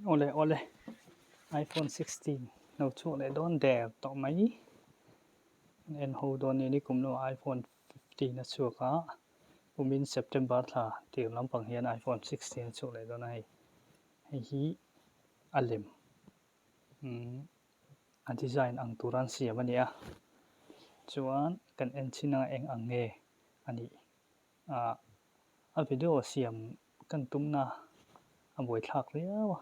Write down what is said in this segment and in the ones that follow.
Ole iPhone 16 no chu le don der to mai en ho don ni kum no iPhone 15 na chu ka umin September tha tir lam pang hian iPhone 16 chu le don ai hi alim a design ang turan siam ania chuan kan en china eng ang nge ani a video siam kan tumna a boi thak riawa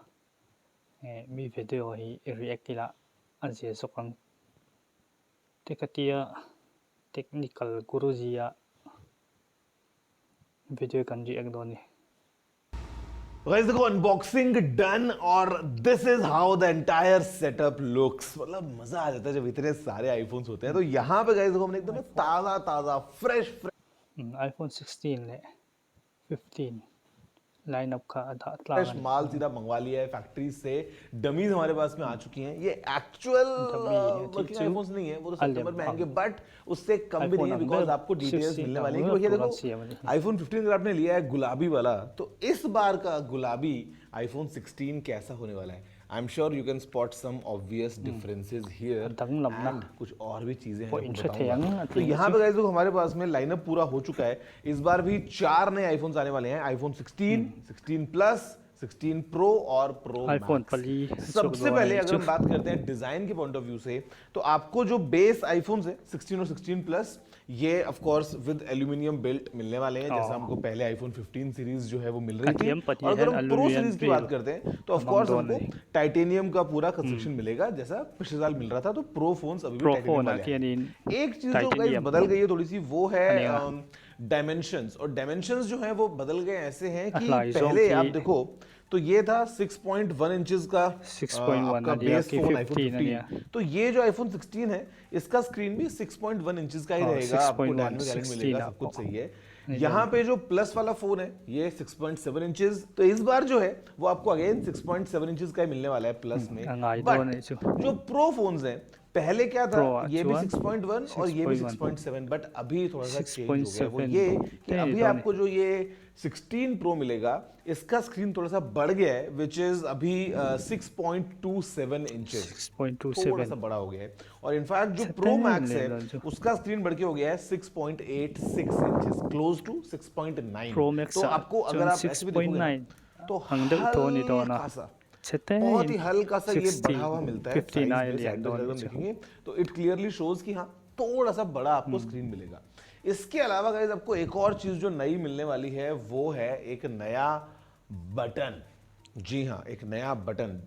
mi video hi react ila anse sokang tekatia technical gurujia video kan react doni guys देखो unboxing done और this is how the entire setup looks. मतलब मजा आ जाता है जब इतने सारे iPhones होते हैं। तो यहाँ पे गाइस देखो हमने एकदम ताजा ताजा फ्रेश iPhone 16 ले 15 लाइन अप का फ्रेश माल सीधा मंगवा लिया है फैक्ट्री से। डमीज हमारे पास में आ चुकी हैं। ये एक्चुअल वर्किंग आईफोन्स नहीं है, वो तो सितंबर में आएंगे, बट उससे कम भी नहीं है बिकॉज आपको डिटेल्स मिलने वाली है। देखो आईफोन 15 अगर आपने लिया है गुलाबी वाला, तो इस बार का गुलाबी आईफोन 16 कैसा होने वाला है। I am sure you can spot some obvious differences here and कुछ और भी चीजें हैं। तो यहाँ पे गाइस हमारे पास में लाइनअप पूरा हो चुका है। इस बार भी 4 नए आईफोन्स आने वाले हैं। आईफोन 16, 16 प्लस, 16 प्रो और प्रो मैक्स। सबसे पहले अगर हम बात करते हैं डिजाइन के पॉइंट ऑफ व्यू से, तो आपको जो बेस आईफोन्स है 16 और 16 प्लस, ये of course with aluminium built मिलने वाले हैं, जैसा हमको पहले आईफोन 15 सीरीज जो है वो मिल रही थी। और अगर हम प्रो सीरीज की बात करते हैं तो ऑफ कोर्स हमको टाइटेनियम का पूरा कंस्ट्रक्शन मिलेगा, जैसा पिछले साल मिल रहा था। तो प्रो फोन्स अभी भी टाइटेनियम वाले हैं। एक चीज जो गाइस बदल गई है थोड़ी सी, वो है डायमेंशंस। और डायमेंशंस जो है वो बदल गए ऐसे हैं कि पहले आप देखो तो ये था 6.1 इंचेस का 6.1 बेस फोन आईफोन 15। तो ये जो आईफोन 16 है इसका स्क्रीन भी 6.1 इंचेस का ही रहेगा, आपको डायनामिक आइलैंड मिलेगा, सब कुछ सही है। यहाँ पे जो प्लस वाला फोन है ये 6.7 इंचेस, तो इस बार जो है वो आपको अगेन 6.7 इंचेस का ही मिलने वाला है प्लस में। बट जो प्रो फोन्स हैं पहले क्या था, ये भी 6.1 और ये भी 6.7, बट अभी थोड़ा सा चेंज हो गया। वो ये कि अभी आपको जो ये 16 प्रो मिलेगा इसका स्क्रीन थोड़ा सा बढ़ गया है, विच इज अभी 6.27 इंचेस, थोड़ा सा बड़ा हो गया है। और इनफैक्ट जो प्रो मैक्स है उसका स्क्रीन बढ़ के हो गया है 6.86 इंचेस, क्लोज टू 6.9। तो आपको अगर आप ऐसे भी देखोगे तो हल्का सा बहुत ही हल्का सा ये बढ़ा हुआ मिलता है देखेंगे तो इट क्लियरली शोज कि हाँ थोड़ा सा बड़ा आपको स्क्रीन मिलेगा। इसके अलावा गाइस आपको एक और चीज जो नई मिलने वाली है वो है एक नया बटन। जी हाँ, एक नया बटन।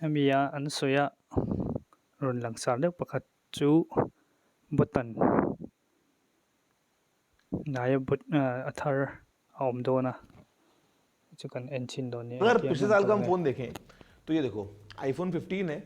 मिया अनसोया रोन लंगसार ले पखत चू बटन नाय बट अथर ओम दोना अगर पिछले साल का हम फोन देखें तो ये देखो आईफोन 15 है,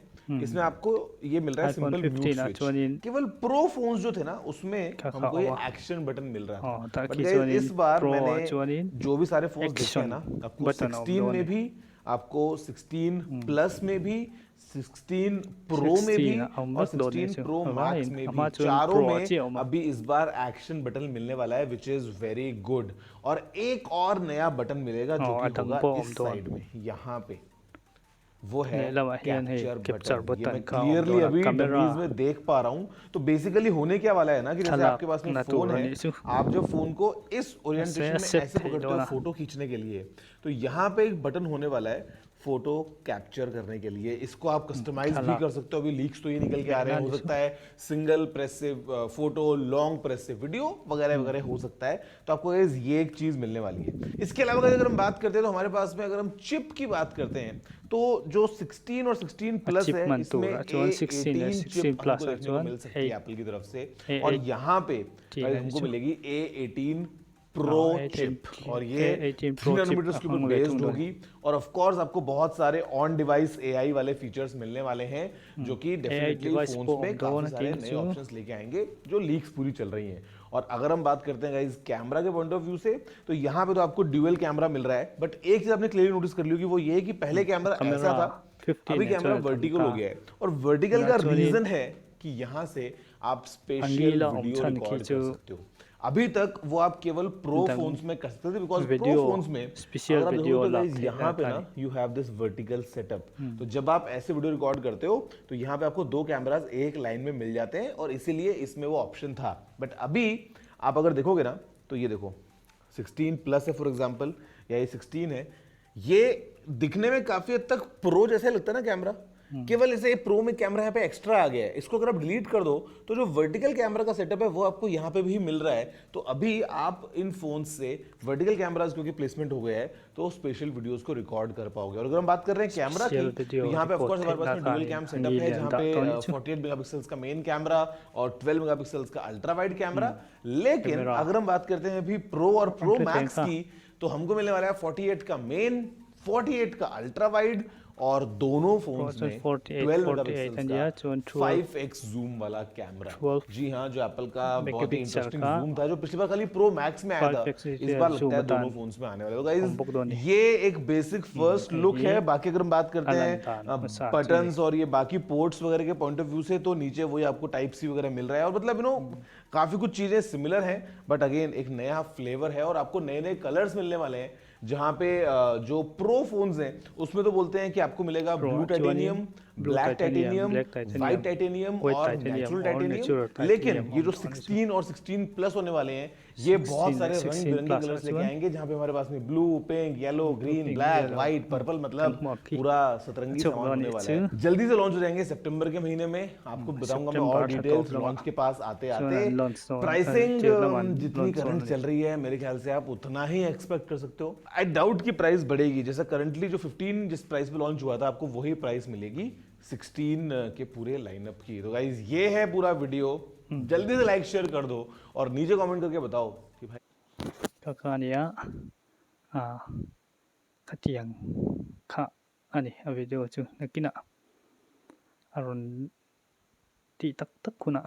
इसमें आपको ये मिल रहा है सिंपल म्यूट स्विच। केवल प्रो फोन्स जो थे ना उसमें हमको ये एक्शन बटन मिल रहा था। बट इस बार मैंने जो भी सारे फोन्स देखे हैं ना, आपको 16 में भी, आपको 16 प्लस में भी, 16 प्रो में भी और 16 प्रो मैक्स में भी, चारों में अभी इस बार एक्शन बटन मिलने वाला है, विच इज वेरी गुड। और एक और नया बटन मिलेगा जो कि होगा इस साइड में, यहाँ पे वो है कैप्चर बटन। मैं क्लियरली अभी डमीज में देख पा रहा हूँ। तो बेसिकली होने क्या वाला है ना कि जैसे आपके पास में फोन है, आप जब फोन को इस ओरिएंटेशन में ऐसे पकड़ते हो फोटो खींचने के लिए, तो यहाँ पे एक बटन होने वाला है फोटो कैप्चर करने के लिए। इसको आप कस्टमाइज भी कर सकते हो। अभी लीक्स तो ये निकल के आ रहे हैं, हो सकता है सिंगल प्रेस से फोटो, लॉन्ग प्रेस से वीडियो वगैरह वगैरह हो सकता है। तो आपको ये एक चीज मिलने वाली है। इसके अलावा अगर हम बात करते हैं तो हमारे पास में अगर हम चिप की बात करते हैं तो जो 16 और 16 प्लस है इसमें A18 चिप हमको देखने को मिल सकती है एप्पल की तरफ से। और यहाँ पे हमको मिलेगी A18 प्रो चिप, और ये 3 नैनोमीटर के ऊपर बेस्ड होगी। और ऑफ कोर्स आपको बहुत सारे ऑन डिवाइस एआई वाले फीचर्स मिलने वाले हैं, जो कि डेफिनेटली फोन्स में काफी सारे नए ऑप्शंस लेके आएंगे, जो लीक्स पूरी चल रही हैं। और अगर हम बात करते हैं गाइस कैमरा के पॉइंट ऑफ व्यू से, तो यहाँ पे तो आपको ड्यूअल कैमरा मिल रहा है। बट एक चीज आपने क्लियरली नोटिस कर ली होगी, वो ये कि पहले कैमरा ऐसा था, अभी कैमरा वर्टिकल हो गया है। और वर्टिकल का रीजन है कि यहाँ से आप स्पेशियल वीडियो रिकॉर्ड कर सकते हो। अभी तक वो आप केवल प्रो Tentang फोन्स में कर सकते थे, बिकॉज प्रो video फोन्स में special अगर आप video देखोगे तो lag guys, थे यहाँ पे था ना you have this vertical setup. तो जब आप ऐसे वीडियो रिकॉर्ड करते हो तो यहाँ पे आपको 2 कैमरास एक लाइन में मिल जाते हैं, और इसीलिए इसमें वो ऑप्शन था। बट अभी आप अगर देखोगे ना तो ये देखो 16 प्लस है फॉर एग्जाम्पल, या ये 16 है, ये दिखने में काफी हद तक प्रो जैसे लगता है ना कैमरा, केवल इसे प्रो में कैमरा यहाँ पे एक्स्ट्रा आ गया है। इसको अगर आप डिलीट कर दो तो जो वर्टिकल कैमरा का सेटअप है वो आपको यहाँ पे भी मिल रहा है। तो अभी आप इन फोन से वर्टिकल कैमरास क्योंकि प्लेसमेंट हो गया है तो स्पेशल वीडियोस को रिकॉर्ड कर पाओगे। और अगर हम बात कर रहे हैं कैमरा की, Special तो video यहाँ पे ऑफ record कोर्स हमारे पास में थे ड्यूअल था कैम सेटअप hangi है, lian जहाँ da पे to ni chu 48 मेगापिक्सल्स का मेन कैमरा और 12 मेगापिक्सल्स का अल्ट्रा वाइड कैमरा। लेकिन कैमरा। अगर हम बात करते हैं अभी प्रो और प्रो अंकल मैक्स टेंका। की, तो हमको मिलने वाला है 48 का मेन, 48 का अल्ट्रा वाइड, और दोनों फोन्स में 48 12 48 मेगापिक्सल्स and का yeah 12 5x जूम वाला कैमरा। 12 जी हाँ, जो एप्पल का बहुत ही megapixel इंटरेस्टिंग का जूम था, जो पिछली बार खाली प्रो मैक्स में आया था, 5x इस बार लगता है zoom दोनों dan फोन्स में आने वाले। तो Kompok गाइस दोनों। ये एक बेसिक फर्स्ट लुक ये है। बाकी अगर हम बात करते हैं अनंतान, मसाज बटन्स और ये बाकी पोर्ट्स वगैरह के पॉइंट ऑफ व्यू से, तो नीचे वही आपको टाइप सी वगैरह मिल रहा है, और मतलब काफी कुछ चीजें सिमिलर हैं, बट अगेन एक नया फ्लेवर है, और आपको नए नए कलर्स मिलने वाले हैं। जहां पे जो प्रो फोन्स हैं उसमें तो बोलते हैं कि आपको मिलेगा blue titanium, black titanium, white titanium और नेचुरल टाइटेनियम। लेकिन ये जो 16 और 16 प्लस होने वाले हैं, ये बहुत सारे रंग बिरंगे कलर्स लेके आएंगे, जहां पे हमारे पास में blue, pink, yellow, green, black, white, purple, मतलब पूरा सतरंगी सामान होने वाला है। जल्दी से लॉन्च हो जाएंगे सितंबर के महीने में। आपको बताऊंगा मैं और डिटेल्स लॉन्च के पास आते आते। प्राइसिंग जितनी करंट चल रही है मेरे ख्याल से आप उतना ही एक्सपेक्ट कर सकते हो। आई डाउट की प्राइस बढ़ेगी, जैसा करंटली जो 15 जिस प्राइस पे लॉन्च हुआ था आपको वही प्राइस मिलेगी 16 के पूरे लाइनअप की। तो गाइज ये है पूरा वीडियो, जल्दी से लाइक शेयर कर दो और नीचे कमेंट करके बताओ कि भाई kakania katiang ka ani a video chu nakina aron ti tak tak kuna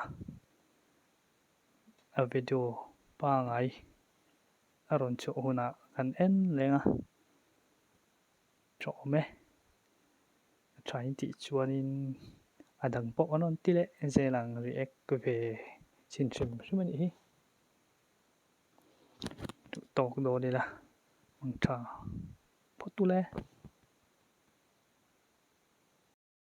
a video pa ngai aron chu huna kan en lenga cho me try ti chuanin adang po anon tile zelang react ve chin chim sumani hi tok do ni la mong cha potule